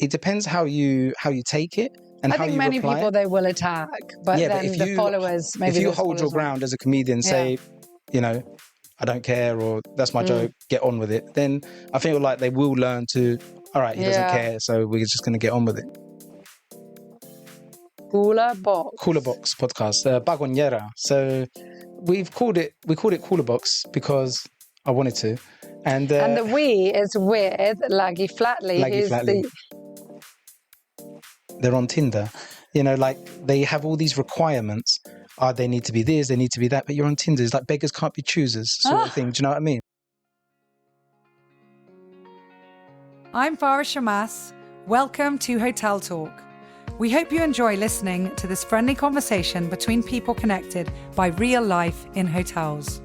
it depends how you take it and how you reply. I think many people they will attack, but then the followers maybe if you hold your ground as a comedian, say, I don't care, or that's my joke, get on with it, then I feel like they will learn to, all right, he doesn't care, so we're just going to get on with it. Cooler Box podcast, Bagonera. So we called it Cooler Box because I wanted to. And the we is with Laggy Flatley. They're on Tinder. Like they have all these requirements. They need to be this, they need to be that, but you're on Tinder. It's like beggars can't be choosers sort of thing. Do you know what I mean? I'm Farah Shammas. Welcome to Hotel Talk. We hope you enjoy listening to this friendly conversation between people connected by real life in hotels.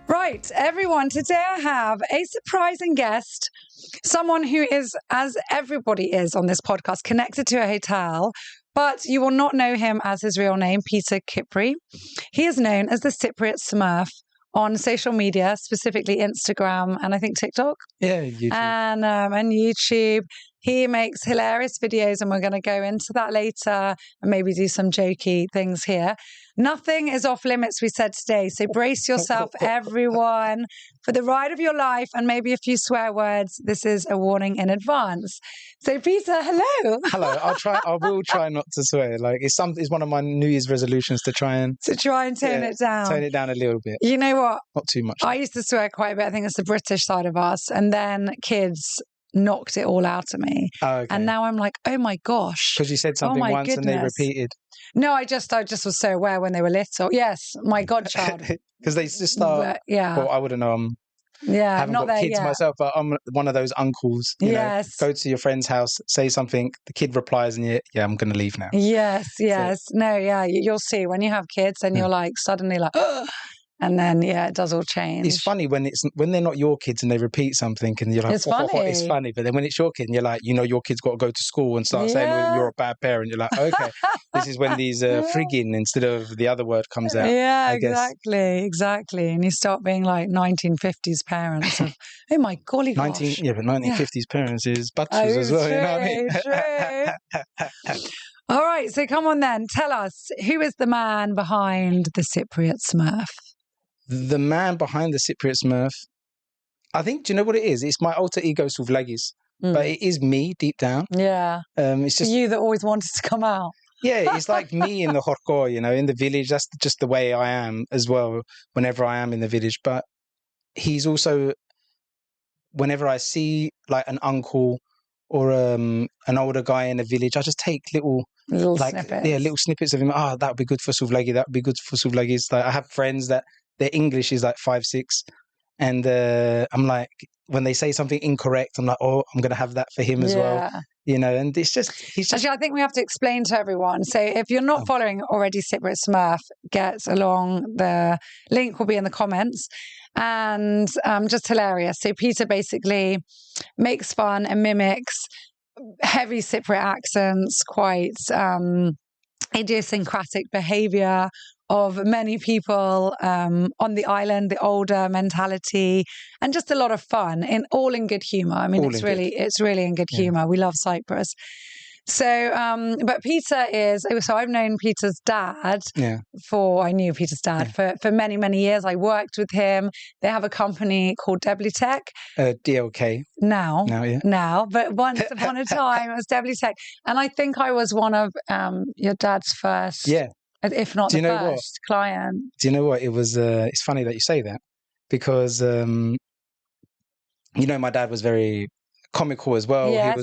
Right, everyone, today I have a surprising guest, someone who is, as everybody is on this podcast, connected to a hotel, but you will not know him as his real name, Peter Kypri. He is known as the Cypriot Smurf on social media, specifically Instagram and I think TikTok. Yeah, YouTube. And YouTube. He makes hilarious videos, and we're going to go into that later and maybe do some jokey things here. Nothing is off limits, we said today. So brace yourself, everyone, for the ride of your life and maybe a few swear words. This is a warning in advance. So Peter, hello. Hello. I will try not to swear. Like it's one of my New Year's resolutions to try and tone it down. Tone it down a little bit. You know what? Not too much. I used to swear quite a bit. I think it's the British side of us. And then kids knocked it all out of me. Oh, okay. And now I'm like, oh my gosh. Because you said something once and they repeated. No, I just was so aware when they were little. Yes, my godchild. Because they just start. Well, I wouldn't know. I haven't got kids myself, but I'm one of those uncles. You know, go to your friend's house, say something, the kid replies, and I'm going to leave now. Yes. So, no, you'll see when you have kids, and you're like suddenly like, and then it does all change. It's funny when they're not your kids and they repeat something, and you're like, it's funny. It's funny. But then when it's your kid, and you're like, your kid's got to go to school and start saying well, you're a bad parent. You're like, okay, this is when these frigging instead of the other word comes out. Yeah, exactly. And you start being like 1950s parents. Of, oh my golly gosh. But 1950s parents is butchers as well. True, you know what I mean? All right, so come on then. Tell us, who is the man behind the Cypriot Smurf? The man behind the Cypriot Smurf, I think, do you know what it is? It's my alter ego, Suvlagis. But it is me deep down. Yeah. It's just you that always wanted to come out. Yeah, it's like me in the Horko, in the village. That's just the way I am as well, whenever I am in the village. But he's also, whenever I see like an uncle or an older guy in a village, I just take little snippets. Yeah, little snippets of him. That would be good for Suvlagi. That would be good for Suvlagis. Like, I have friends that their English is like 5, 6. And I'm like, when they say something incorrect, I'm like, I'm going to have that for him as well. And it's just, Actually, I think we have to explain to everyone. So if you're not following already Cypriot Smurf, get along. The link will be in the comments. And just hilarious. So Peter basically makes fun and mimics heavy Cypriot accents, quite idiosyncratic behavior of many people on the island, the older mentality, and just a lot of fun, all in good humor. I mean, it's really in good humor. We love Cyprus. So, but Peter so I've known Peter's dad I knew Peter's dad for many, many years. I worked with him. They have a company called Deblitech. DLK. Now, but once upon a time it was Deblitech. And I think I was one of your dad's first, if not the first client. Do you know what? It was, it's funny that you say that because, my dad was very comical as well. Yes.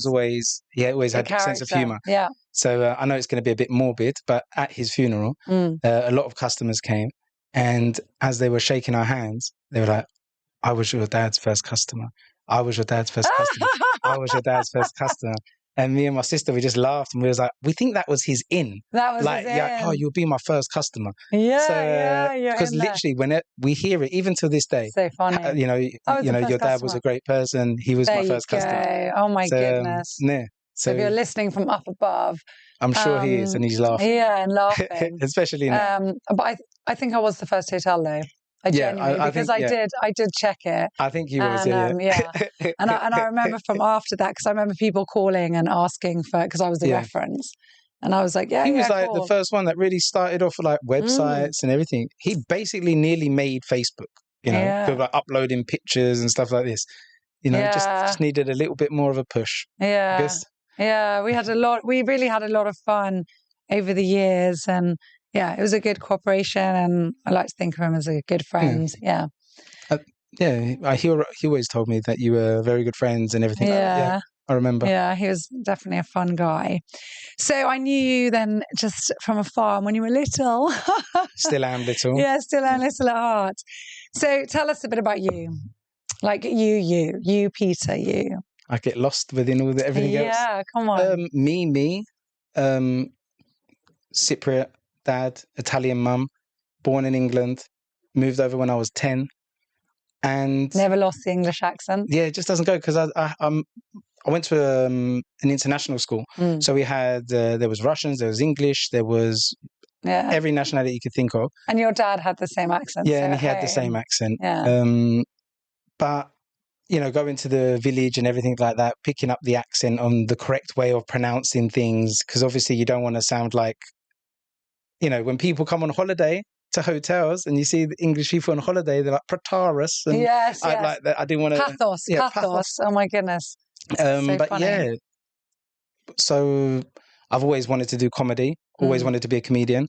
He always had a sense of humor. Yeah. So I know it's going to be a bit morbid, but at his funeral, a lot of customers came, and as they were shaking our hands, they were like, "I was your dad's first customer. I was your dad's first customer. I was your dad's first customer." And me and my sister, we just laughed, and we was like, we think that was his in. That was his in. You'll be my first customer. Because literally, when we hear it, even to this day, so funny. Your dad was a great person. He was my first customer. Oh my goodness. So if you're listening from up above, I'm sure he is, and he's laughing. Yeah, and laughing, especially now. But I think I was the first hotel though. I genuinely, because I did check it. I think he was, And I remember from after that, because I remember people calling and asking for, because I was the reference. And I was like, he was like cool. the first one that really started off with like websites and everything. He basically nearly made Facebook, for like uploading pictures and stuff like this. Just needed a little bit more of a push. Yeah. I guess. Yeah, we really had a lot of fun over the years, and it was a good cooperation, and I like to think of him as a good friend. Yeah. He always told me that you were very good friends and everything like that. Yeah, I remember. Yeah, he was definitely a fun guy. So I knew you then just from afar when you were little. Still am little. Yeah, still am little at heart. So tell us a bit about you. Like you, Peter, you. I get lost within everything else. Yeah, come on. Me. Cypriot dad, Italian mum, born in England, moved over when I was 10. And never lost the English accent. Yeah, it just doesn't go because I went to an international school. So we had there was Russians, there was English, there was every nationality you could think of. And your dad had the same accent. Yeah, and he had the same accent. Yeah. But going to the village and everything like that, picking up the accent on the correct way of pronouncing things, because obviously you don't want to sound like, when people come on holiday to hotels and you see the English people on holiday, they're like Protaris. And yes. Like that. I didn't want to. Pathos. Oh my goodness. But funny. So I've always wanted to do comedy, always wanted to be a comedian.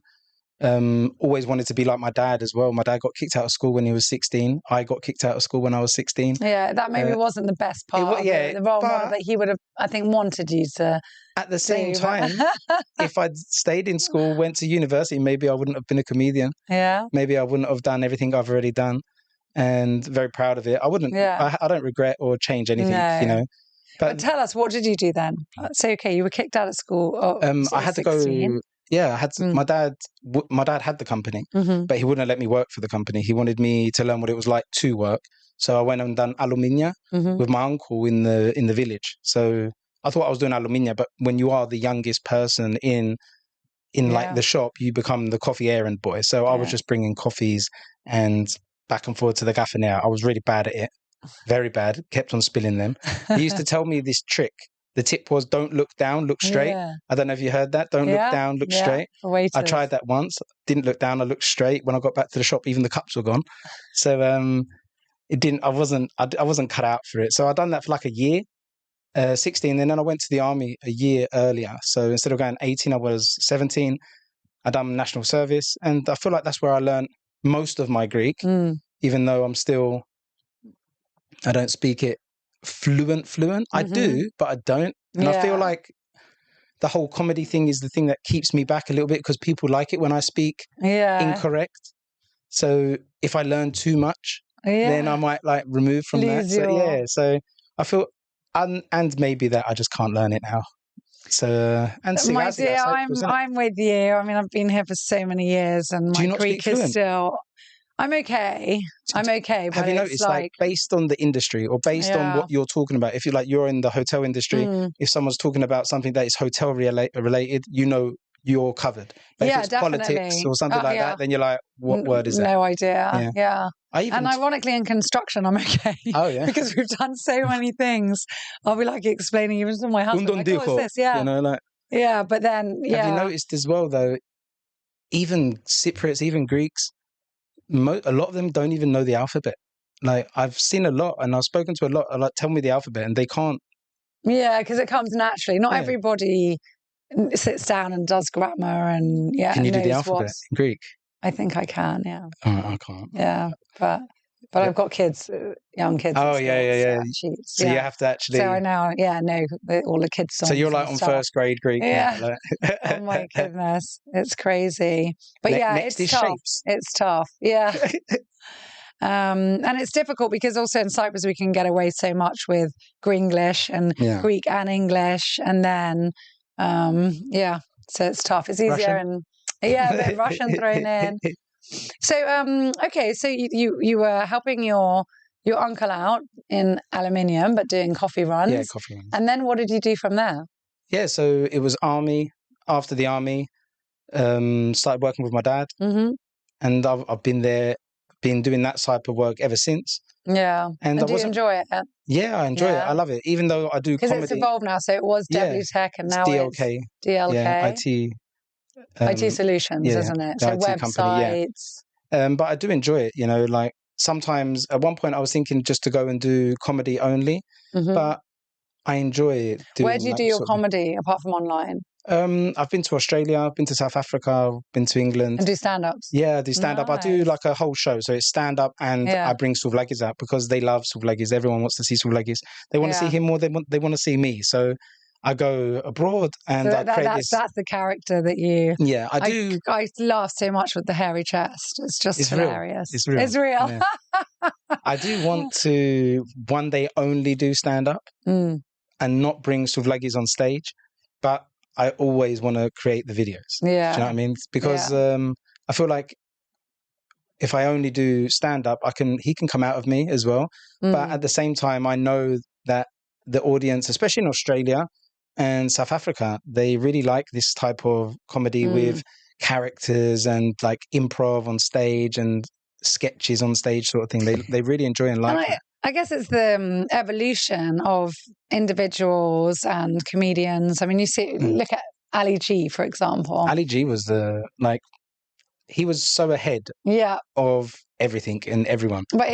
Always wanted to be like my dad as well. My dad got kicked out of school when he was 16. I got kicked out of school when I was 16. Yeah, that maybe wasn't the best part of the role model that he would have, I think, wanted you to. At the same time, if I'd stayed in school, went to university, maybe I wouldn't have been a comedian. Yeah. Maybe I wouldn't have done everything I've already done. And very proud of it. I wouldn't, I don't regret or change anything, But tell us, what did you do then? So, okay, you were kicked out of school. I had 16. To go. Yeah, I had to, my dad had the company, but he wouldn't let me work for the company. He wanted me to learn what it was like to work. So I went and done aluminium with my uncle in the village. So I thought I was doing aluminium, but when you are the youngest person in like the shop, you become the coffee errand boy. So I was just bringing coffees and back and forth to the gaffineer. I was really bad at it, very bad. Kept on spilling them. He used to tell me this trick. The tip was, don't look down, look straight. Yeah. I don't know if you heard that. Don't look down, look straight. I tried that once. Didn't look down, I looked straight. When I got back to the shop, even the cups were gone. So it didn't. I wasn't cut out for it. So I done that for like a year, 16. And then I went to the army a year earlier. So instead of going 18, I was 17. I done national service, and I feel like that's where I learned most of my Greek, even though I don't speak it fluent. I do, but I don't. And I feel like the whole comedy thing is the thing that keeps me back a little bit, because people like it when I speak incorrect. So if I learn too much, then I might like remove from that. So so I feel, and maybe that I just can't learn it now. So my dear, I'm with you. I mean, I've been here for so many years, and my Greek is still. I'm okay. But have you noticed, like based on the industry or based on what you're talking about, if you're in the hotel industry, if someone's talking about something that is hotel related, you're covered. But if it's politics or something like that, then you're like, what word is that? No idea. Yeah. And ironically, in construction, I'm okay. Oh, yeah. Because we've done so many things. I'll be like explaining even to my husband, like, oh, what's this? Yeah. But then, Have you noticed as well, though, even Cypriots, even Greeks, a lot of them don't even know the alphabet. Like, I've seen a lot, and I've spoken to a lot. Like, tell me the alphabet, and they can't. Yeah, because it comes naturally. Not everybody sits down and does grammar and Can you do the alphabet in Greek? I think I can. Yeah. I can't. Yeah, but I've got kids, young kids. Oh yeah. So you have to actually. So I now, know all the kids' songs. So you're like on first grade Greek. Yeah. Oh my goodness, it's crazy. But next it's is tough. shapes. It's tough. Yeah. And it's difficult because also in Cyprus we can get away so much with Gringlish and Greek and English, and then so it's tough. It's easier Russian. a bit Russian thrown in. So so you were helping your uncle out in aluminium, but doing coffee runs. Yeah, coffee runs. And then what did you do from there? Yeah, so it was army. After the army, started working with my dad, and I've been been doing that type of work ever since. Yeah. And do you enjoy it? Yeah, I enjoy it. I love it. Even though I do comedy. Because it's evolved now. So it was W Tech and now DLK. it's DLK. Yeah, IT. IT Solutions, isn't it? So IT websites. Company, but I do enjoy it, you know, like sometimes at one point I was thinking just to go and do comedy only, but I enjoy it. Where do you do your comedy apart from online? I've been to Australia, I've been to South Africa, I've been to England. And do stand-ups? Yeah, I do stand-up. Nice. I do like a whole show. So it's stand-up and I bring Souvlagis out because they love Souvlagis. Everyone wants to see Souvlagis. They want to see him more. They want to see me. So I go abroad and I create this. That's the character that you... Yeah, I do. I laugh so much with the hairy chest. It's just hilarious. It's real. It's real. Yeah. I do want to one day only do stand-up and not bring Souvlagis on stage, but I always want to create the videos. Yeah. Do you know what I mean? Because I feel like if I only do stand-up, he can come out of me as well. But at the same time, I know that the audience, especially in Australia and South Africa, they really like this type of comedy with characters and like improv on stage and sketches on stage sort of thing. They really enjoy and like it. I guess it's the evolution of individuals and comedians. I mean, you see, look at Ali G, for example. Ali G was he was so ahead of everything and everyone. But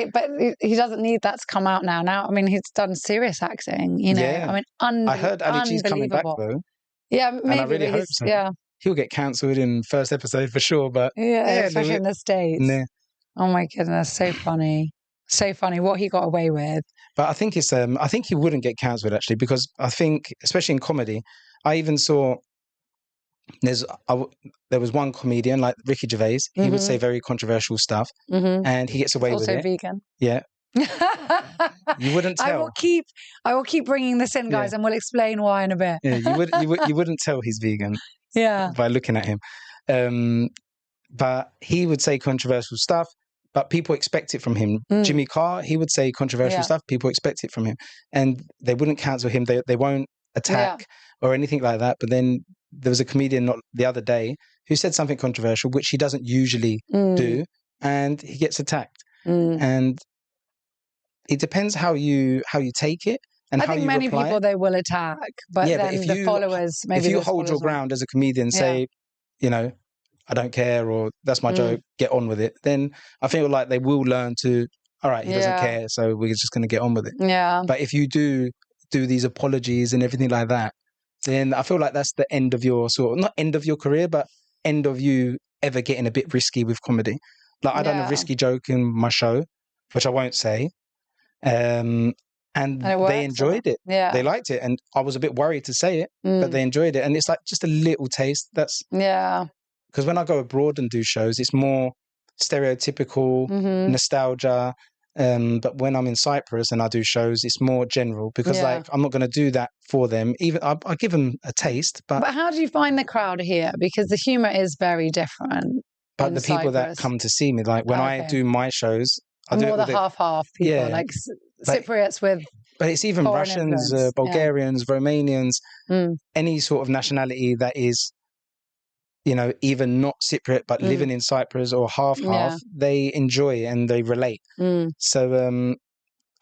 he doesn't need that to come out now. Now, I mean, he's done serious acting, you know. Yeah. I mean, I heard Ali G's coming back, though. Yeah, maybe. And I really hope so. Yeah. He'll get cancelled in first episode for sure, but... Yeah, especially in the States. Nah. Oh, my goodness, so funny. So funny what he got away with. But I think I think he wouldn't get cancelled actually, because I think, especially in comedy, I even saw there was one comedian like Ricky Gervais. He would say very controversial stuff, and he gets away with it. Also vegan. Yeah. You wouldn't tell. I will keep bringing this in, guys, and we'll explain why in a bit. Yeah, you wouldn't tell he's vegan. Yeah. By looking at him, but he would say controversial stuff. But people expect it from him. Jimmy Carr, he would say controversial stuff. People expect it from him. And they wouldn't cancel him. They won't attack or anything like that. But then there was a comedian the other day who said something controversial, which he doesn't usually do. And he gets attacked. And it depends how you take it. And I think many people they will attack. But then the followers, maybe if you hold your ground as a comedian, say, you know, I don't care, or that's my joke, get on with it, then I feel like they will learn to, all right, he doesn't care, so we're just going to get on with it. Yeah. But if you do these apologies and everything like that, then I feel like that's the end of your not end of your career, but end of you ever getting a bit risky with comedy. Like I done a risky joke in my show, which I won't say, and they enjoyed it. Yeah. They liked it, and I was a bit worried to say it, but they enjoyed it, and it's like just a little taste. Because when I go abroad and do shows, it's more stereotypical, nostalgia. But when I'm in Cyprus and I do shows, it's more general because like I'm not going to do that for them. Even I give them a taste. But how do you find the crowd here? Because the humour is very different. But the people that come to see me, like when I do my shows, I do more the half people, like Cypriots with. But it's even Russians, Bulgarians, Romanians, any sort of nationality that is, you know, even not Cypriot, but living in Cyprus or half, they enjoy and they relate. So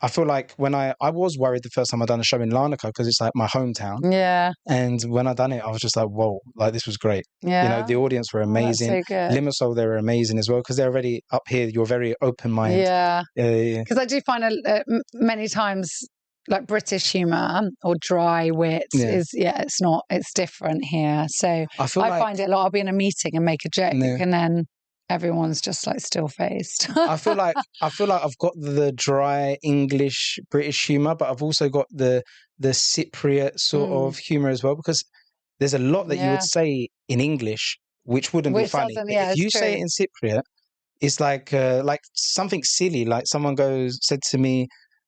I feel like when I was worried the first time I done a show in Larnaca because it's like my hometown. Yeah. And when I done it, I was just like, whoa, like this was great. Yeah. You know, the audience were amazing. That's so good. Limassol, they were amazing as well because they're already up here. You're very open-minded. Yeah. Because I do find many times like British humour or dry wits it's different here. So I find it a lot. I'll be in a meeting and make a joke and then everyone's just like still-faced. I feel like I've got the dry English British humour, but I've also got the Cypriot sort of humour as well, because there's a lot that you would say in English which wouldn't be funny. If you say it in Cypriot, it's like something silly. Like someone said to me,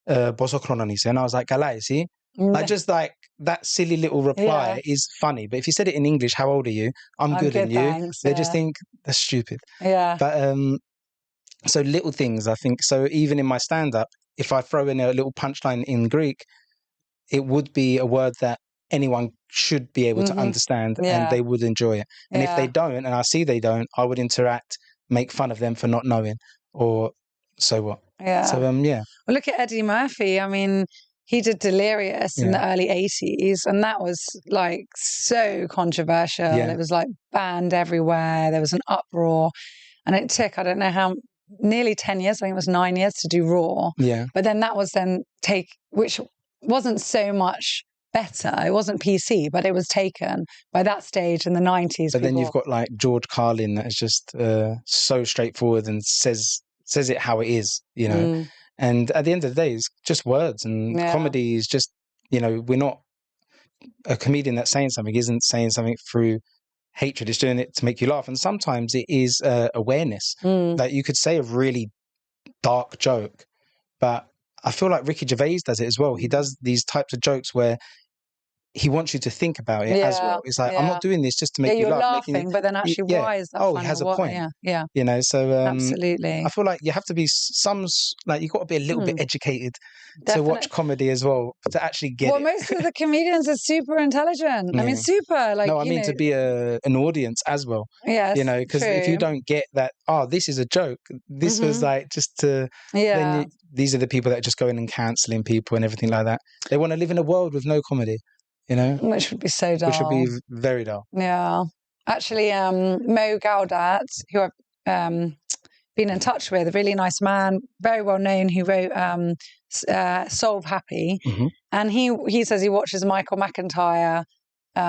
Bosokronanise, and I was like, Galaisi. Like just like that silly little reply is funny. But if you said it in English, how old are you? I'm good, and you? Thanks, they just think that's stupid. Yeah. But so little things, I think. So even in my stand-up, if I throw in a little punchline in Greek, it would be a word that anyone should be able to understand and they would enjoy it. And if they don't, and I see they don't, I would interact, make fun of them for not knowing, or so what? Yeah. So yeah. Well, look at Eddie Murphy. I mean, he did Delirious in the early 80s, and that was like so controversial. It was like banned everywhere. There was an uproar, and it took, I don't know how, nearly 10 years, I think it was 9 years to do Raw. Yeah. But then that was then which wasn't so much better. It wasn't PC, but it was taken by that stage in the 90s. But then you've got like George Carlin that is just so straightforward and says it how it is, you know. And at the end of the day, it's just words, and comedy is just, you know, we're not a comedian that's saying something isn't saying something through hatred. It's doing it to make you laugh. And sometimes it is awareness. Like you could say a really dark joke, but I feel like Ricky Gervais does it as well. He does these types of jokes where he wants you to think about it as well. It's like, I'm not doing this just to make you laugh. You're laughing, but then actually, why is that funny? He has a point. Yeah. You know, so absolutely. I feel like you have to be like, you've got to be a little bit educated to watch comedy as well, to actually get it. Well, most of the comedians are super intelligent. I mean, super, like, no, I mean, to be an audience as well. Yes, you know, because if you don't get that, this is a joke. This was like just to, then these are the people that are just going and cancelling people and everything like that. They want to live in a world with no comedy. You know, which would be so dull. Which would be very dull. Yeah, actually, Mo Gaudat, who I've been in touch with, a really nice man, very well known, who wrote Solve Happy, and he says he watches Michael McIntyre.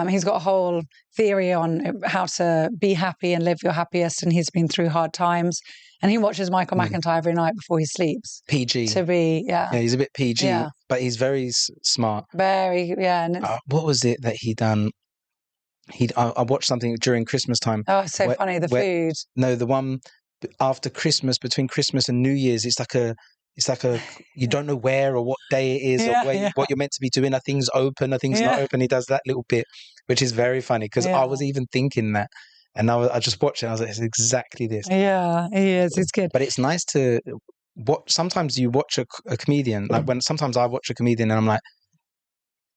He's got a whole theory on how to be happy and live your happiest, and he's been through hard times. And he watches Michael McIntyre every night before he sleeps. PG. To be, Yeah, he's a bit PG, but he's very smart. Very, And what was it that he done? I watched something during Christmas time. Oh, it's so funny, the food. No, the one after Christmas, between Christmas and New Year's, it's like a you don't know where or what day it is or what you're meant to be doing. Are things open? Are things not open? He does that little bit, which is very funny because I was even thinking that. And I just watched it. I was like, it's exactly this. Yeah, he is. It's good. But it's nice to watch. Sometimes you watch a comedian, like sometimes I watch a comedian and I'm like,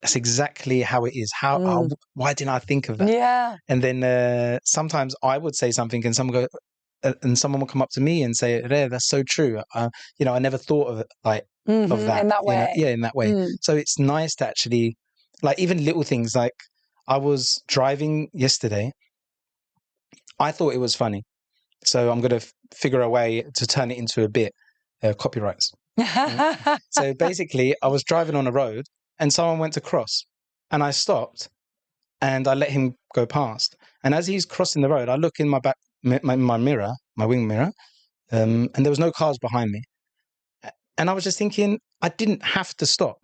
that's exactly how it is. Why didn't I think of that? Yeah. And then sometimes I would say something and someone will come up to me and say, "Yeah, that's so true. You know, I never thought of it of that in that way." You know? Yeah, in that way. So it's nice to actually, like, even little things. Like I was driving yesterday. I thought it was funny, so I'm going to figure a way to turn it into a bit. Copyrights. So basically, I was driving on a road and someone went to cross, and I stopped and I let him go past. And as he's crossing the road, I look in my back, my mirror, my wing mirror, and there was no cars behind me. And I was just thinking, I didn't have to stop.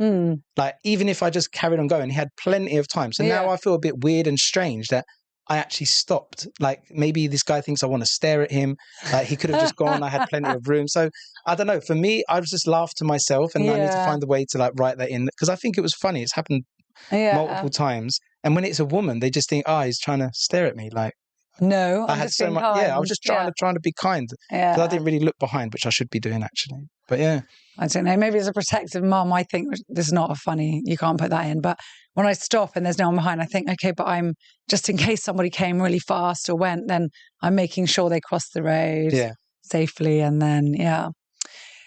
Like, even if I just carried on going, he had plenty of time. So now I feel a bit weird and strange that I actually stopped. Like, maybe this guy thinks I want to stare at him. Like, he could have just gone. I had plenty of room. So I don't know. For me, I just laughed to myself, and I need to find a way to like write that in, because I think it was funny. It's happened multiple times. And when it's a woman, they just think, he's trying to stare at me. Like, no, I had so much. Kind. Yeah, I was just trying to be kind. Yeah, I didn't really look behind, which I should be doing actually. But yeah, I don't know. Maybe as a protective mum, I think this is not a funny. You can't put that in. But when I stop and there's no one behind, I think, okay, but I'm just in case somebody came really fast or went, then I'm making sure they cross the road safely, and then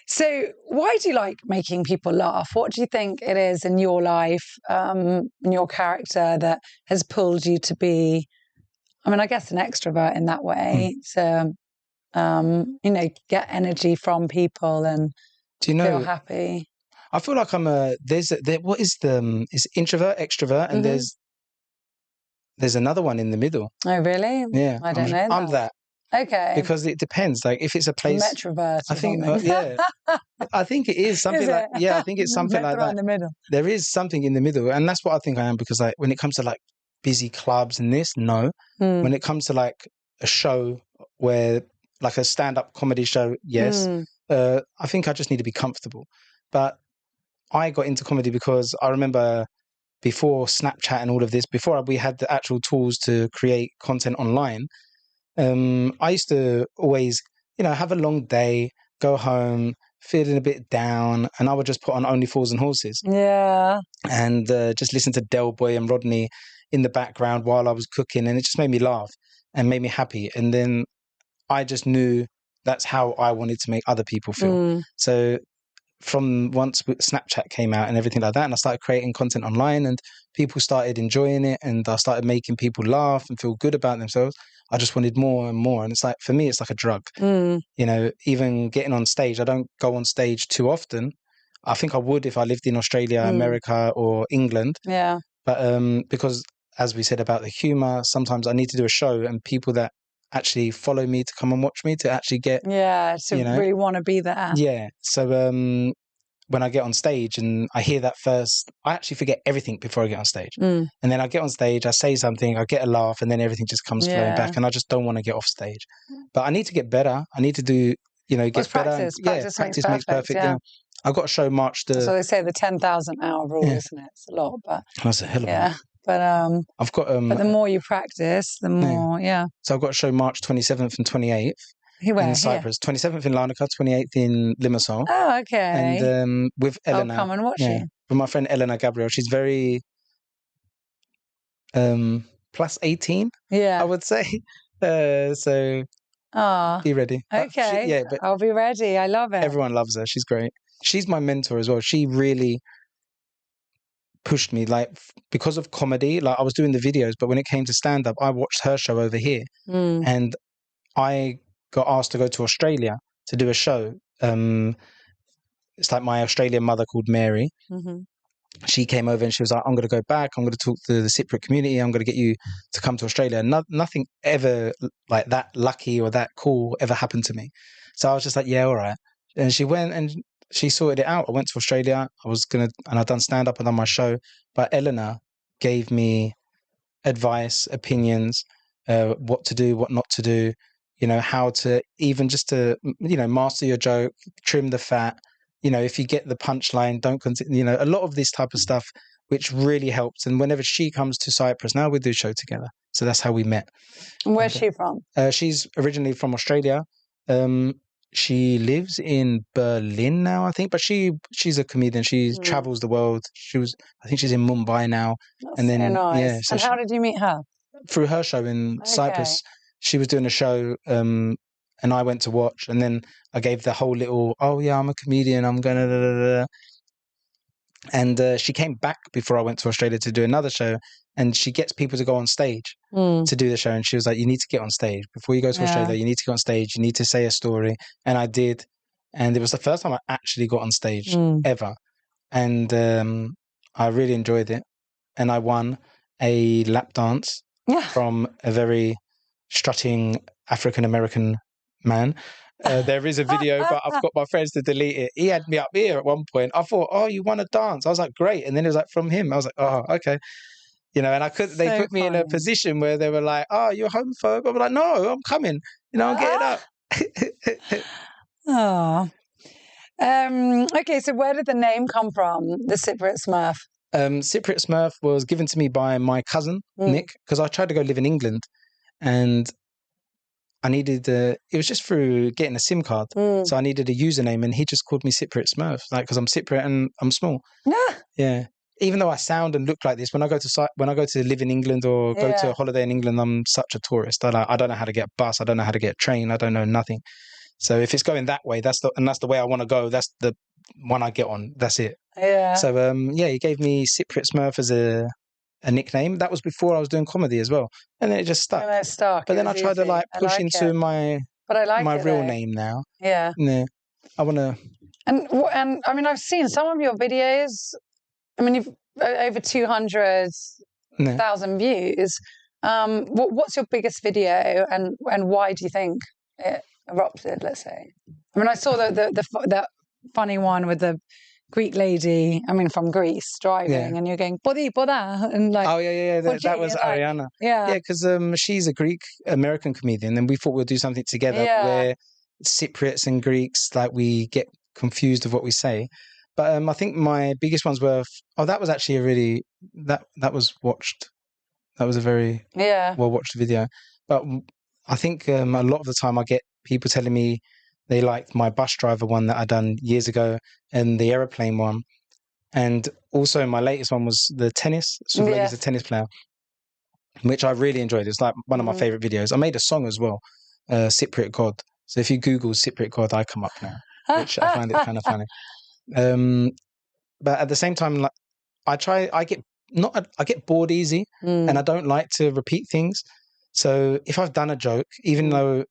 So, why do you like making people laugh? What do you think it is in your life, in your character, that has pulled you to be? I mean, I guess an extrovert in that way. So, you know, get energy from people and feel happy. I feel like I'm what is is introvert, extrovert, and there's another one in the middle. Oh, really? Yeah. I don't know. I'm that. Okay. Because it depends. Like, if it's a place, metrovert. I think, I think it is something like, I think it's something like that. In the middle. There is something in the middle, and that's what I think I am. Because like, when it comes to like busy clubs and this, no. When it comes to like a show where, like a stand-up comedy show, yes. I think I just need to be comfortable. But I got into comedy because I remember before Snapchat and all of this, before we had the actual tools to create content online, I used to always, have a long day, go home, feeling a bit down, and I would just put on Only Fools and Horses. Yeah. And just listen to Del Boy and Rodney in the background while I was cooking, and it just made me laugh and made me happy. And then I just knew that's how I wanted to make other people feel. So from once Snapchat came out and everything like that, and I started creating content online and people started enjoying it and I started making people laugh and feel good about themselves, I just wanted more and more. And it's like, for me, it's like a drug. You know, even getting on stage, I don't go on stage too often. I think I would if I lived in Australia, America or England. Yeah. But because, as we said about the humour, sometimes I need to do a show and people that actually follow me to come and watch me to actually get... Yeah, to really want to be there. Yeah. So when I get on stage and I hear that first, I actually forget everything before I get on stage. And then I get on stage, I say something, I get a laugh, and then everything just comes flowing back. And I just don't want to get off stage. But I need to get better. I need to do, you know, get better. Practice makes perfect. Yeah. I've got a show March the... So they say the 10,000 hour rule, isn't it? It's a lot, but... That's a hell of a lot. But I've got but the more you practice, the more So I've got a show March 27th and 28th in Cyprus. 27th in Larnaca, 28th in Limassol. Oh, okay. And with Elena. I'll come and watch you. With my friend Elena Gabriel. She's very plus 18. I would say. So be ready. Okay. But I'll be ready. I love it. Everyone loves her. She's great. She's my mentor as well. She really pushed me, like, because of comedy. Like, I was doing the videos, but when it came to stand-up, I watched her show over here. And I got asked to go to Australia to do a show. It's like my Australian mother called Mary. She came over and she was like, I'm going to go back. I'm going to talk to the Cypriot community. I'm going to get you to come to Australia. Nothing ever like that lucky or that cool ever happened to me. So I was just like, yeah, all right. And she went and she sorted it out. I went to Australia. And I'd done stand-up and done my show. But Eleanor gave me advice, opinions, what to do, what not to do, you know, how to even just to, you know, master your joke, trim the fat. You know, if you get the punchline, don't continue, you know, a lot of this type of stuff, which really helps. And whenever she comes to Cyprus, now we do a show together. So that's how we met. And where's she from? She's originally from Australia. She lives in Berlin now, I think, but she's a comedian. She travels the world. I think she's in Mumbai now. That's and then, so nice. Yeah. So and how did you meet her? Through her show in Cyprus. She was doing a show, and I went to watch, and then I gave the whole little, oh yeah, I'm a comedian, I'm gonna da, da, da. And she came back before I went to Australia to do another show, and she gets people to go on stage to do the show, and she was like, you need to get on stage before you go to Australia. You need to go on stage, you need to say a story. And I did, and it was the first time I actually got on stage ever, and I really enjoyed it. And I won a lap dance from a very strutting African-American man. There is a video, but I've got my friends to delete it. He had me up here at one point. I thought, oh, you won a dance. I was like, great. And then it was like from him. I was like, oh, okay. You know, and they put me in a position where they were like, oh, you're homophobe. I was like, no, I'm coming. You know, I'm getting up. Okay, so where did the name come from, the Cypriot Smurf? Cypriot Smurf was given to me by my cousin, Nick, because I tried to go live in England. And I needed it was just through getting a SIM card. So I needed a username, and he just called me Cypriot Smurf, like, because I'm Cypriot and I'm small. Yeah. Even though I sound and look like this, when I go to live in England or go to a holiday in England, I'm such a tourist. I don't know how to get a bus. I don't know how to get a train. I don't know nothing. So if it's going that way, that's the way I want to go. That's the one I get on. That's it. Yeah. So he gave me Cypriot Smurf as a nickname. That was before I was doing comedy as well, and then it just stuck. And it stuck. But then I tried to push into my real name now. Yeah. I want to. And I mean, I've seen some of your videos. I mean, you've over 200,000 views. What's your biggest video, and why do you think it erupted? Let's say. I mean, I saw that funny one with the Greek lady, I mean, from Greece, driving, and you're going, Boda, and like... Oh, yeah, that was Ariana. Yeah. Yeah, because she's a Greek-American comedian, and we thought we'd do something together where Cypriots and Greeks, like, we get confused of what we say. But I think my biggest ones were... that was actually a really... That was watched. That was a very well-watched video. But I think a lot of the time I get people telling me they liked my bus driver one that I'd done years ago and the aeroplane one. And also my latest one was the tennis. So like as a tennis player, which I really enjoyed. It's like one of my favourite videos. I made a song as well, Cypriot God. So if you Google Cypriot God, I come up now, which I find it kind of funny. But at the same time, like I get bored easy, and I don't like to repeat things. So if I've done a joke, even though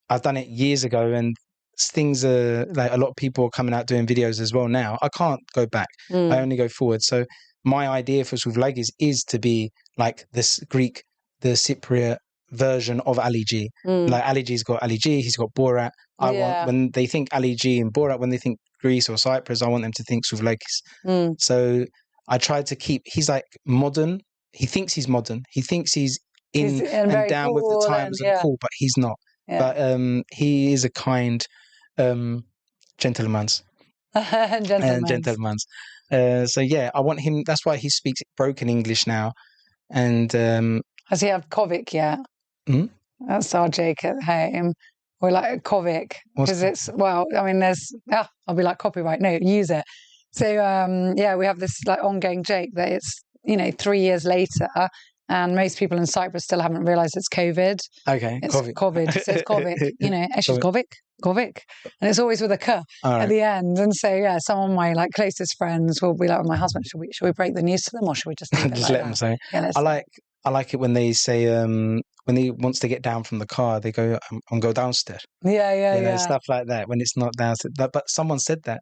I've done it years ago, and things are like a lot of people are coming out doing videos as well now, I can't go back. I only go forward. So my idea for Souvlagis is to be like this Greek, the Cypriot version of Ali G. Like Ali G's got Ali G, he's got Borat. I want, when they think Ali G and Borat, when they think Greece or Cyprus, I want them to think Souvlagis. So I tried to keep, he's like modern. He thinks he's modern. He thinks he's in and down with the times and cool, but he's not. But he is a kind gentleman's. Gentleman's. So yeah, I want him. That's why he speaks broken English now. And has he had Kovic yet? That's our Jake at home. We're like Kovic because it's there's I'll be like copyright. No, use it. So we have this like ongoing joke that it's 3 years later. And most people in Cyprus still haven't realised it's COVID. Okay, it's COVID. So it's Kovic. She's Kovic. And it's always with a K at the end. And so, some of my like closest friends will be like, my husband, should we break the news to them, or should we just leave it just let them say? Yeah, I like it when they say when he wants to get down from the car, they go, "I'm go downstairs." Yeah. Stuff like that when it's not downstairs. But someone said that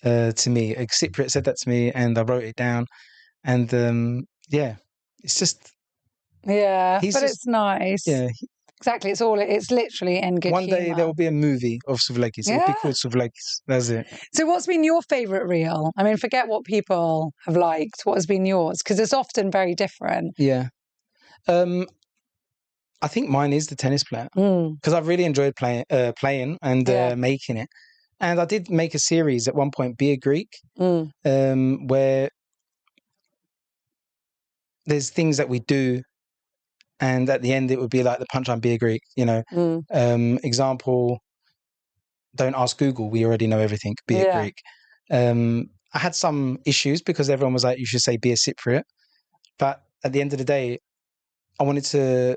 to me. A Cypriot said that to me, and I wrote it down. And it's just it's nice. Yeah, exactly. It's literally in good One day humour. there will be a movie of Souvlagis. It'll be called Souvlagis. That's it. So what's been your favourite reel? I mean, forget what people have liked. What has been yours? Because it's often very different. Yeah. I think mine is the tennis player because I've really enjoyed playing and making it. And I did make a series at one point, Be a Greek, where there's things that we do, and at the end it would be like the punchline, be a Greek, example, don't ask Google, we already know everything, be a Greek. I had some issues because everyone was like, you should say be a Cypriot. But at the end of the day, I wanted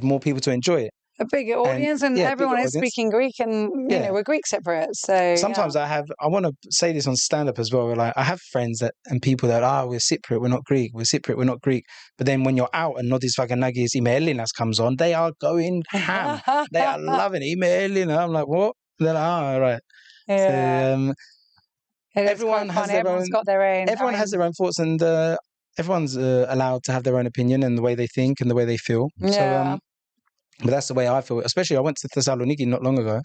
more people to enjoy it. A bigger audience, and everyone is speaking Greek, and we're Greek Cypriots. So sometimes I want to say this on stand-up as well. Like I have friends and people that we're Cypriot, we're not Greek. We're Cypriot, we're not Greek. But then when you're out and Nodis Vaganagis Imeelinas comes on, they are going ham. They are loving Imeelina. I'm like, what? They're like, all right. Yeah. So everyone has their own. Everyone has their own thoughts, and everyone's allowed to have their own opinion and the way they think and the way they feel. Yeah. So, but that's the way I feel. Especially, I went to Thessaloniki not long ago,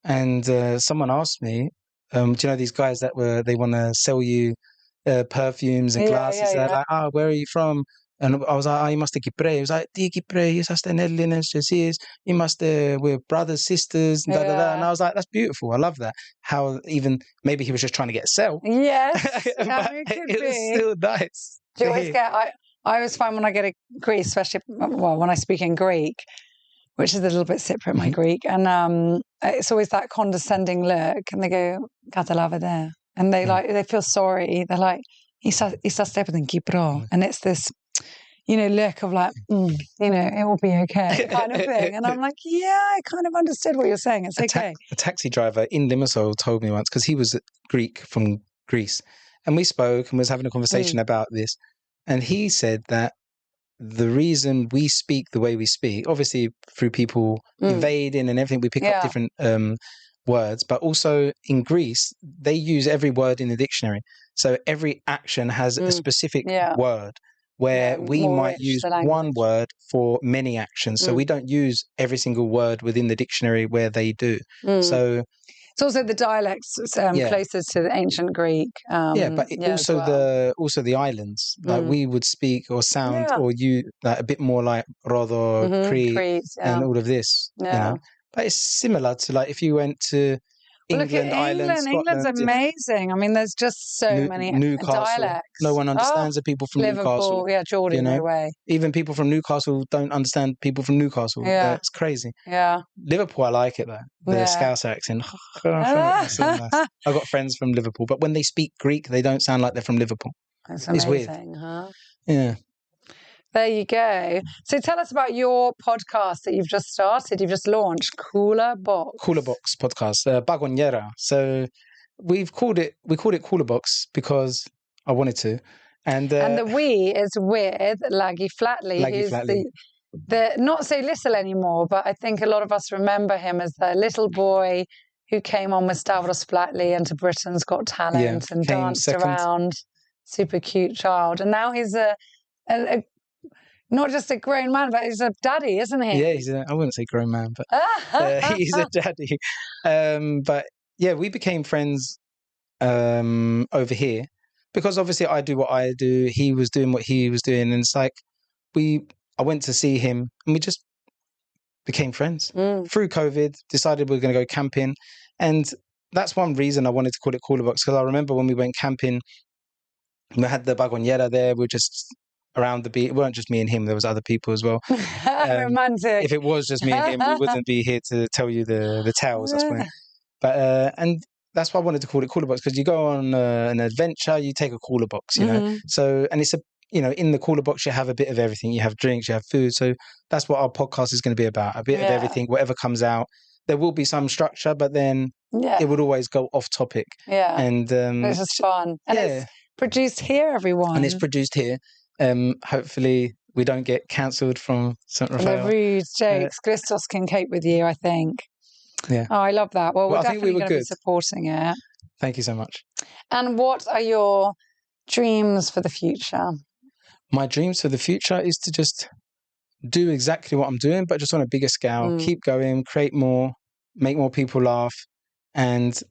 and someone asked me, "Do you know these guys that they want to sell you perfumes and glasses?" They're like, "Where are you from?" And I was like, "You must be Kypri." He was like, "Di Kypri, you must we're brothers, sisters." And And I was like, "That's beautiful. I love that." How even maybe he was just trying to get a sell. Yes, it was still nice. Do you always get? I always find when I go to Greece, especially when I speak in Greek, which is a little bit Cypriot, my Greek. And it's always that condescending look. And they go, "Katalava there." And they feel sorry. They're like, "Isa step in Kipro." And it's this, look of like, it will be okay kind of thing. And I'm like, yeah, I kind of understood what you're saying. It's okay. A taxi driver in Limassol told me once, because he was Greek from Greece. And we spoke and was having a conversation about this. And he said that the reason we speak the way we speak, obviously through people invading and everything, we pick up different words, but also in Greece, they use every word in the dictionary. So every action has a specific word, where we might use one word for many actions. So we don't use every single word within the dictionary where they do. So it's also the dialects closer to the ancient Greek. But also the islands. Like we would speak or sound or you like a bit more like Rodo, Crete, and all of this. But it's similar to like if you went to England, Ireland, Scotland. England's amazing. I mean, there's just so many dialects. No one understands the people from Newcastle. Yeah, Jordan, no way. Even people from Newcastle don't understand people from Newcastle. Yeah. It's crazy. Yeah. Liverpool, I like it though. The Scouse accent. So nice. I've got friends from Liverpool, but when they speak Greek, they don't sound like they're from Liverpool. That's amazing, it's weird. Huh? Yeah. There you go. So tell us about your podcast that you've just started. You've just launched Cooler Box. Cooler Box podcast, Bagonera. So we called it Cooler Box because I wanted to. And the we is with Laggy Flatley, who's the not so little anymore, but I think a lot of us remember him as the little boy who came on with Stavros Flatley into Britain's Got Talent and danced around. Super cute child. And now he's a not just a grown man, but he's a daddy, isn't he? Yeah, I wouldn't say grown man, but he's a daddy. But yeah, we became friends over here. Because obviously I do what I do, he was doing what he was doing, and it's like I went to see him and we just became friends. Through COVID, decided we were going to go camping, and that's one reason I wanted to call it Cooler Box, because I remember when we went camping, we had the Bagonera there, we were just around the beach. It weren't just me and him, there was other people as well. Romantic. If it was just me and him, we wouldn't be here to tell you the tales, I suppose. But and that's why I wanted to call it Cooler Box, because you go on an adventure, you take a cooler box, you know. So, and it's in the cooler box you have a bit of everything. You have drinks, you have food. So that's what our podcast is going to be about. A bit of everything, whatever comes out. There will be some structure, but then it would always go off topic. Yeah, and it's just fun. And it's produced here, everyone. And it's produced here. Hopefully we don't get cancelled from St. Raphael. The rude jokes. Christos can cope with you, I think. Yeah. Oh, I love that. Well, we're definitely going to be supporting it. Thank you so much. And what are your dreams for the future? My dreams for the future is to just do exactly what I'm doing, but just on a bigger scale. Keep going, create more, make more people laugh, and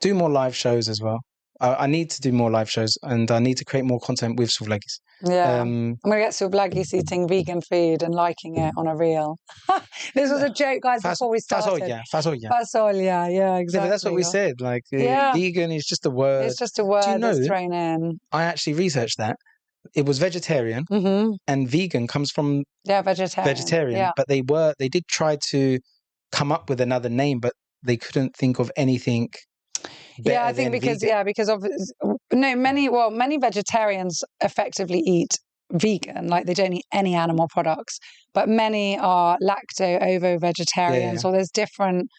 do more live shows as well. I need to do more live shows, and I need to create more content with Souvlagis. Yeah, I'm going to get Souvlagis eating vegan food and liking it on a reel. This was a joke, guys, before we started. Fasolya, yeah, exactly. Yeah, but that's what we said. Like, vegan is just a word. It's just a word that's thrown in. I actually researched that. It was vegetarian, and vegan comes from vegetarian. But they did try to come up with another name, but they couldn't think of anything. Yeah, I think because many vegetarians effectively eat vegan, like they don't eat any animal products, but many are lacto-ovo-vegetarians, or there's different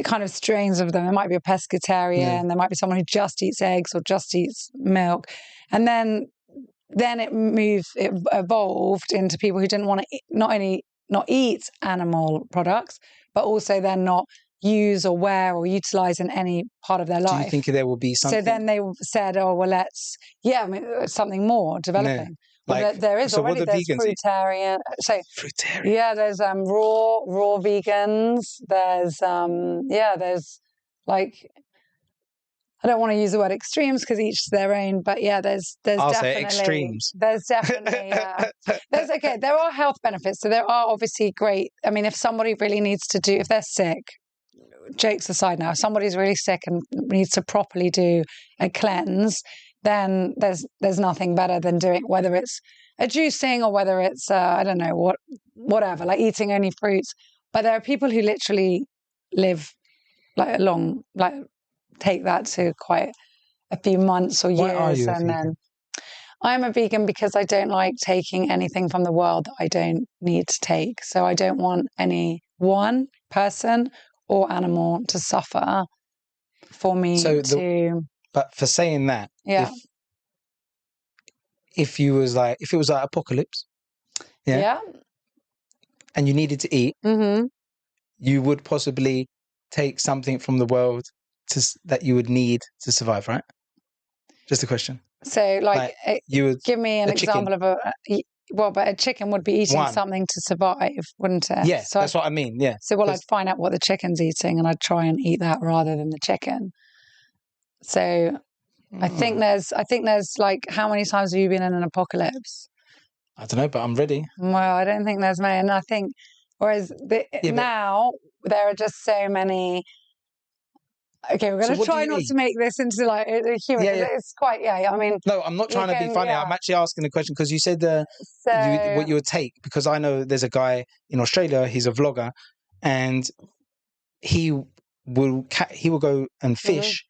kind of strains of them. There might be a pescatarian, there might be someone who just eats eggs or just eats milk, and then it evolved into people who didn't want to not only not eat animal products, but also then not use or wear or utilize in any part of their life. Do you think there will be something? So then they said, oh, well, something more developing. Yeah. Well, there is already. There's fruitarian. Fruitarian. Yeah, there's raw vegans. There's there's like, I don't want to use the word extremes because each to their own, but there's I'll definitely say extremes. There's definitely there are health benefits. So there are obviously great. I mean, if somebody really needs to if they're sick, jokes aside now, if somebody's really sick and needs to properly do a cleanse, then there's nothing better than doing, whether it's a juicing or whether it's I don't know whatever, like eating only fruits. But there are people who literally live like a long, like take that to quite a few months or years. Why are you a vegan? Then I'm a vegan because I don't like taking anything from the world that I don't need to take. So I don't want any one person or animal to suffer for me But for saying that, if it was like apocalypse, and you needed to eat, you would possibly take something from the world that you would need to survive, right? Just a question. So, like you would give me an example of but a chicken would be eating something to survive, wouldn't it? Yeah, so that's what I mean. Yeah. So, I'd find out what the chicken's eating, and I'd try and eat that rather than the chicken. So, I think there's like, how many times have you been in an apocalypse? I don't know, but I'm ready. Well, I don't think there's many, and I think now there are just so many. Okay, we're going to try not to make this into like a human. Yeah. It's quite, I mean... No, I'm not trying to be funny. I'm actually asking the question because you said what you would take. Because I know there's a guy in Australia, he's a vlogger, and he will go and fish.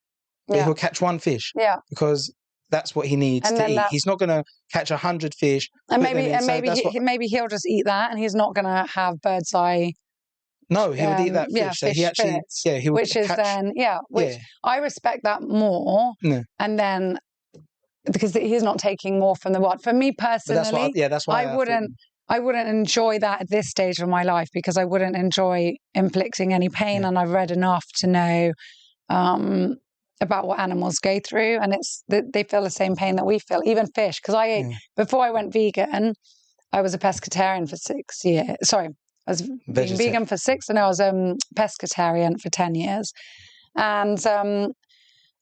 But he'll catch one fish. Yeah. Because that's what he needs to eat. He's not going to catch 100 fish. And maybe he'll just eat that, and he's not going to have bird's eye. No, he would eat that fish. So he actually, he would which is then, I respect that more. No. And then, because he's not taking more from the wild. For me personally, that's why I wouldn't enjoy that at this stage of my life, because I wouldn't enjoy inflicting any pain. And I've read enough to know about what animals go through, and they feel the same pain that we feel, even fish. Because I ate, before I went vegan, I was a pescatarian for 6 years. Sorry, I was vegan for 6, and I was pescatarian for 10 years. And it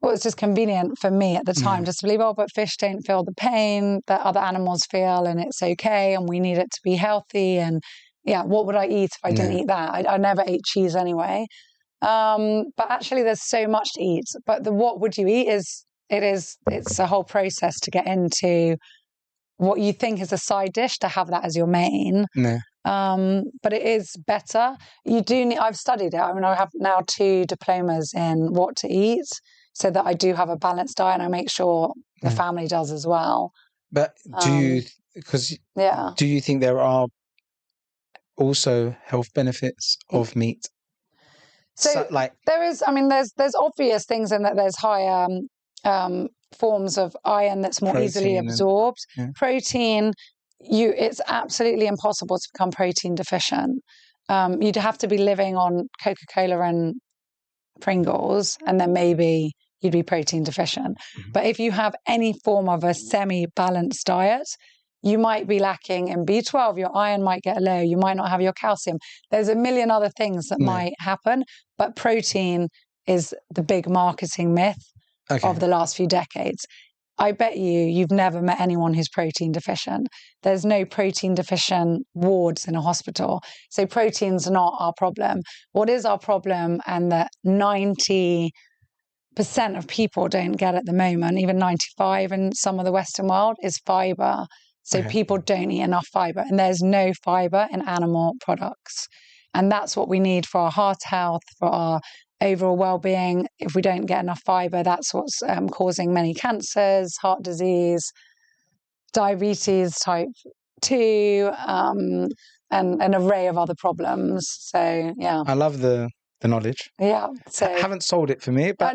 was just convenient for me at the time just to believe, but fish don't feel the pain that other animals feel, and it's okay, and we need it to be healthy. And what would I eat if I didn't eat that? I never ate cheese anyway. But actually there's so much to eat. But what would you eat it's a whole process to get into what you think is a side dish, to have that as your main. But it is better. You do need, I've studied it. I mean, I have now 2 diplomas in what to eat, so that I do have a balanced diet, and I make sure the family does as well. But do you think there are also health benefits of meat? So there is, I mean, there's obvious things in that. There's higher forms of iron that's more easily absorbed. Protein, it's absolutely impossible to become protein deficient. You'd have to be living on Coca-Cola and Pringles, and then maybe you'd be protein deficient. But if you have any form of a semi-balanced diet, you might be lacking in B12, your iron might get low, you might not have your calcium. There's a million other things that might happen, but protein is the big marketing myth of the last few decades. I bet you've never met anyone who's protein deficient. There's no protein deficient wards in a hospital. So protein's not our problem. What is our problem, and that 90% of people don't get at the moment, even 95% in some of the Western world, is fiber. So people don't eat enough fiber, and there's no fiber in animal products. And that's what we need for our heart health, for our overall well-being. If we don't get enough fiber, that's what's causing many cancers, heart disease, diabetes type 2, and an array of other problems. So, I love the knowledge. So haven't sold it for me, but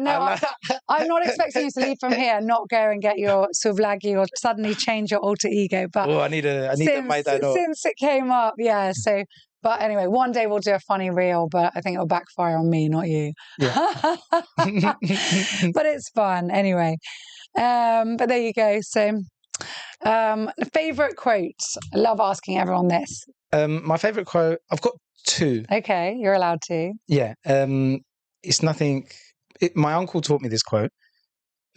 I'm not expecting you to leave from here and not go and get your souvlaki or suddenly change your alter ego. But I need to make that up. Since it came up, So, but anyway, one day we'll do a funny reel, but I think it'll backfire on me, not you. Yeah. But it's fun anyway. But there you go. So, favorite quotes. I love asking everyone this. My favorite quote, I've got 2. Okay, you're allowed to. Yeah. It's nothing. My uncle taught me this quote.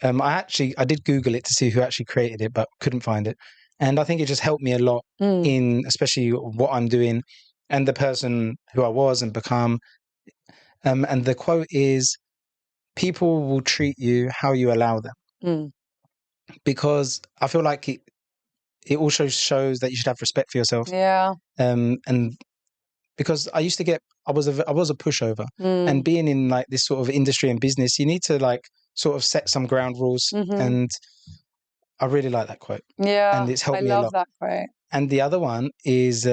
I did Google it to see who actually created it, but couldn't find it. And I think it just helped me a lot in especially what I'm doing and the person who I was and become. And the quote is, people will treat you how you allow them. Because I feel like it also shows that you should have respect for yourself. Yeah. And because I used to I was a pushover, and being in like this sort of industry and business, you need to like sort of set some ground rules. And I really like that quote. Yeah. And it's helped me a lot. I love that quote. And the other one is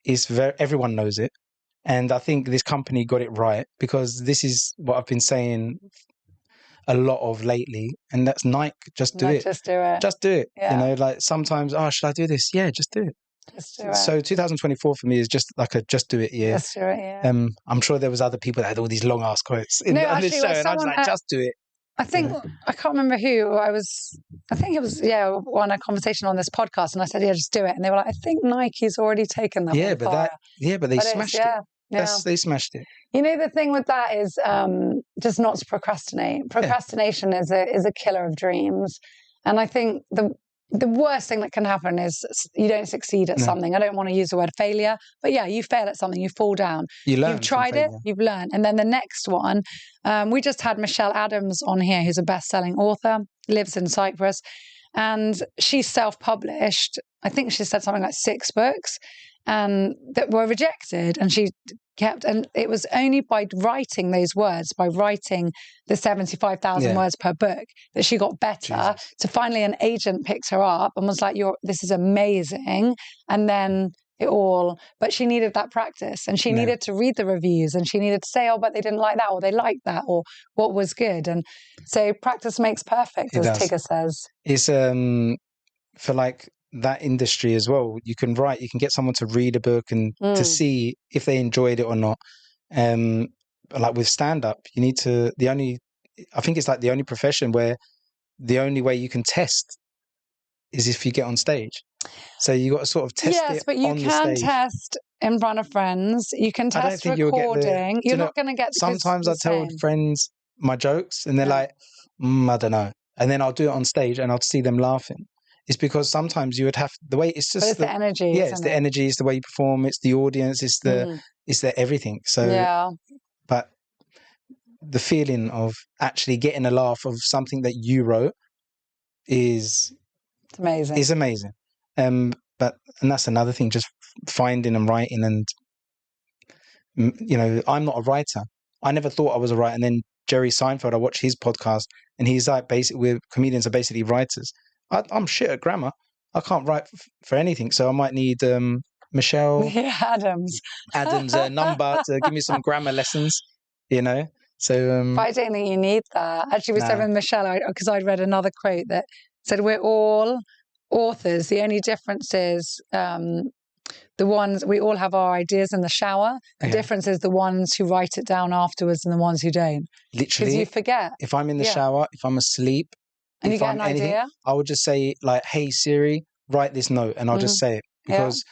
everyone knows it. And I think this company got it right, because this is what I've been saying a lot of lately, and that's Nike. Just do it. Just do it. Just do it. Yeah. You know, like sometimes, should I do this? Yeah, just do it. Just do it. So 2024 for me is just like a just do it year. Just do it, yeah. I'm sure there was other people that had all these long ass quotes on this show, and I was like, just do it. I think, I can't remember who I think it was, on a conversation on this podcast, and I said, just do it. And they were like, I think Nike's already taken that. But they smashed it. They smashed it. You know, the thing with that is just not to procrastinate. Procrastination is a killer of dreams. And I think the worst thing that can happen is you don't succeed at something. I don't want to use the word failure, but you fail at something, you fall down. You've tried it, you've learned. And then the next one, we just had Michelle Adams on here, who's a best-selling author, lives in Cyprus, and she's self-published. I think she said something like 6 books, and that were rejected. And she and it was only by writing those words, by writing the 75,000 words per book, that she got better. Jesus. So finally an agent picked her up and was like, this is amazing. And then but she needed that practice, and she needed to read the reviews, and she needed to say, oh, but they didn't like that, or they liked that, or what was good. And so practice makes perfect, as Tigger says. It's for like that industry as well. You can get someone to read a book and to see if they enjoyed it or not. Like with stand-up, you need to, I think it's like the only profession where the only way you can test is if you get on stage. So you got to sort of test it. Yes, but you can test in front of friends. You can test recording. You're not going to get. Sometimes I tell friends my jokes, and they're like, I don't know, and then I'll do it on stage, and I'll see them laughing. It's because sometimes you would have the way it's just the energy. Yeah, it's the energy. It's the way you perform. It's the audience. It's the everything. So but the feeling of actually getting a laugh of something that you wrote is amazing. Is amazing. And that's another thing, just finding and writing. And I'm not a writer. I never thought I was a writer. And then Jerry Seinfeld, I watched his podcast, and he's like, basically, comedians are basically writers. I'm shit at grammar. I can't write for anything. So I might need Michelle Adams number to give me some grammar lessons. So but I don't think you need that. Actually, we said with Michelle, because I'd read another quote that said we're all authors. The only difference is we all have our ideas in the shower. The difference is the ones who write it down afterwards and the ones who don't. Literally, because you forget. If I'm in the shower, if I'm asleep, and you get an idea, I would just say like, "Hey Siri, write this note," and I'll just say it, because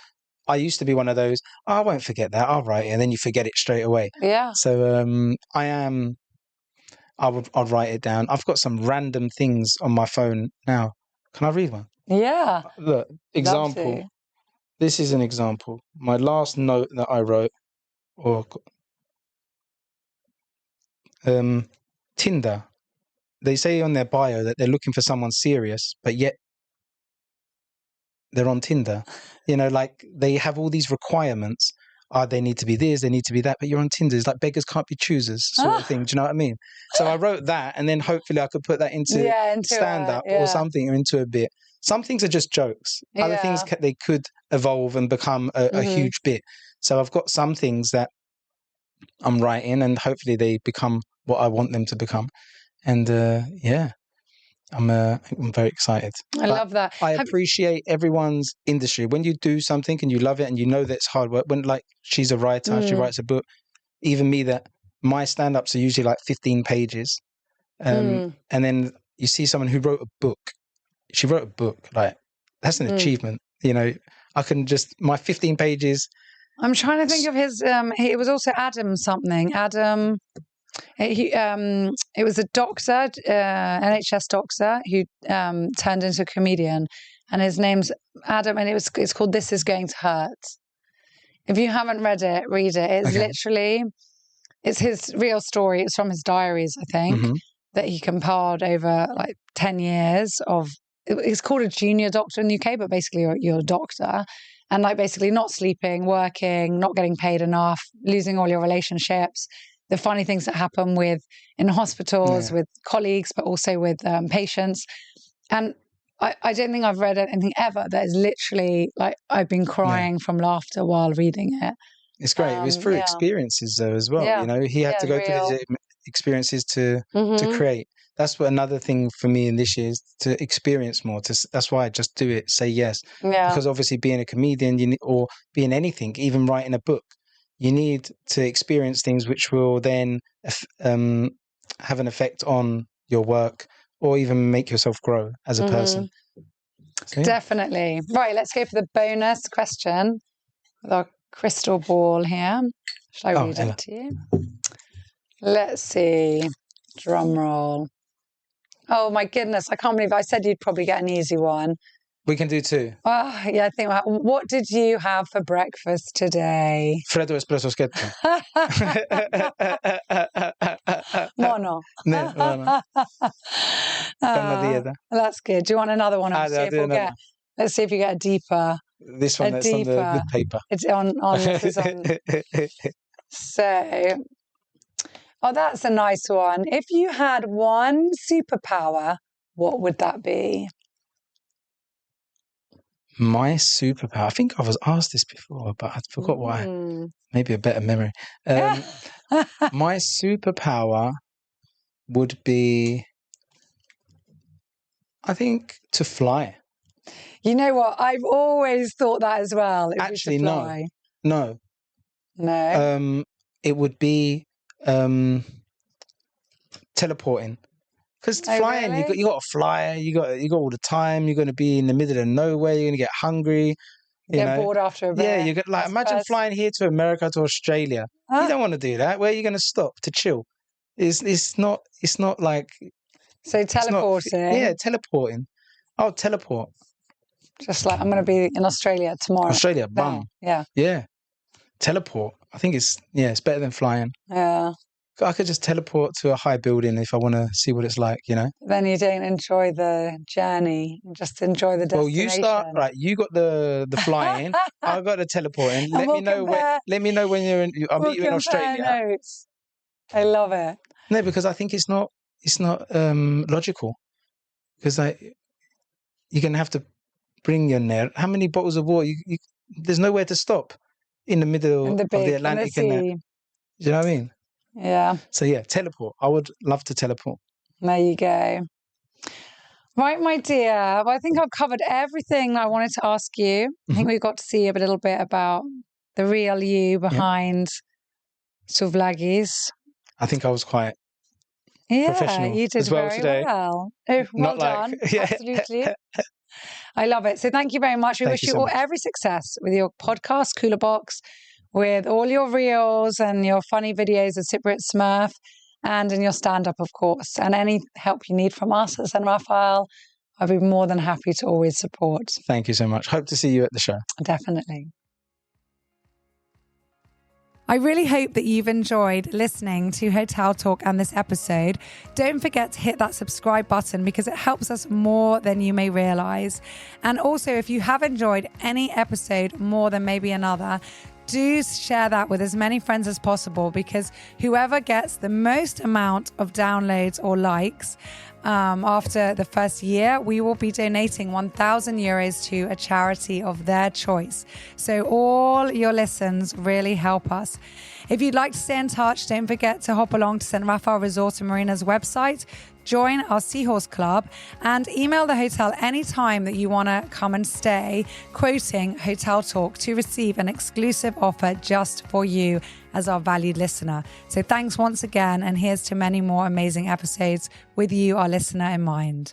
I used to be one of those. I won't forget that. I'll write it, and then you forget it straight away. Yeah. So I'd write it down. I've got some random things on my phone now. Can I read one? Yeah. Look, example. This is an example. My last note that I wrote, Tinder. They say on their bio that they're looking for someone serious, but yet they're on Tinder. Like they have all these requirements. They need to be this, they need to be that, but you're on Tinder. It's like beggars can't be choosers sort of thing. Do you know what I mean? So I wrote that, and then hopefully I could put that into stand-up or something, or into a bit. Some things are just jokes. Other things, they could evolve and become a huge bit. So I've got some things that I'm writing, and hopefully they become what I want them to become. And I'm very excited. I love that. I appreciate everyone's industry. When you do something and you love it and you know that it's hard work, when like she's a writer, she writes a book, even me, that my stand-ups are usually like 15 pages. And then you see someone who wrote a book. She wrote a book. Like, that's an achievement. I can just, my 15 pages. I'm trying to think of his, it was also Adam something. Adam... it was a doctor, NHS doctor, who turned into a comedian, and his name's Adam, and it's called This Is Going to Hurt. If you haven't read it, read it. It's literally, it's his real story. It's from his diaries, I think, that he compiled over like 10 years of. It's called a junior doctor in the UK, but basically you're a doctor, and like basically not sleeping, working, not getting paid enough, losing all your relationships. The funny things that happen in hospitals with colleagues, but also with patients. And I don't think I've read anything ever that is literally like I've been crying from laughter while reading it. It's great. It was through experiences though as well. He had to go through these experiences to create. That's what another thing for me in this year is to experience more. That's why I just do it. Say yes. Yeah. Because obviously being a comedian, or being anything, even writing a book, you need to experience things which will then have an effect on your work, or even make yourself grow as a person. So, definitely. Right, let's go for the bonus question with our crystal ball here. Shall I read it to you? Let's see. Drum roll. Oh my goodness, I can't believe I said you'd probably get an easy one. We can do two. Oh, yeah, I think. What did you have for breakfast today? Freddo espresso schietto. Mono. Mono. That's good. Do you want another one? Let's see if you get a deeper. This one that's on the paper. It's on. This is on. So, that's a nice one. If you had one superpower, what would that be? My superpower. I think I was asked this before, but I forgot why. Maybe a better memory. My superpower would be, I think, to fly. You know what? I've always thought that as well. Actually, no. No. It would be teleporting. Because flying, really? you got to fly. You got all the time. You're going to be in the middle of nowhere. You're going to get hungry. You get bored after a bit. Yeah, you get imagine flying here to America to Australia. You don't want to do that. Where are you going to stop to chill? It's not like. So teleporting. Teleporting. I'll teleport. Just like I'm going to be in Australia tomorrow. Australia, bum. Yeah. Yeah. Teleport. I think it's better than flying. Yeah. I could just teleport to a high building if I want to see what it's like, Then you don't enjoy the journey. Just enjoy the destination. Well, you start, right, you got the flying, I got the teleporting. Let me know when you're in, I'll meet you in Australia. Notes. I love it. No, because I think it's not logical. Because you're going to have to bring your net. How many bottles of water? There's nowhere to stop in the middle of the Atlantic. Do you know what I mean? Yeah. So teleport. I would love to teleport. There you go. Right, my dear. Well, I think I've covered everything I wanted to ask you. I think we got to see a little bit about the real you behind Souvlagis. I think I was quite professional. You did as well very today. well. Oh, well done. Absolutely. I love it. So thank you very much. We wish you all every success with your podcast, Cooler Box, with all your reels and your funny videos of Cypriot Smurf, and in your stand-up, of course. And any help you need from us at San Rafael, I'd be more than happy to always support. Thank you so much. Hope to see you at the show. Definitely. I really hope that you've enjoyed listening to Hotel Talk and this episode. Don't forget to hit that subscribe button because it helps us more than you may realize. And also, if you have enjoyed any episode more than maybe another, do share that with as many friends as possible, because whoever gets the most amount of downloads or likes after the first year, we will be donating 1,000 euros to a charity of their choice. So all your listens really help us. If you'd like to stay in touch, don't forget to hop along to San Rafael Resort and Marina's website, join our Seahorse Club, and email the hotel anytime that you want to come and stay, quoting Hotel Talk, to receive an exclusive offer just for you as our valued listener. So thanks once again, and here's to many more amazing episodes with you, our listener, in mind.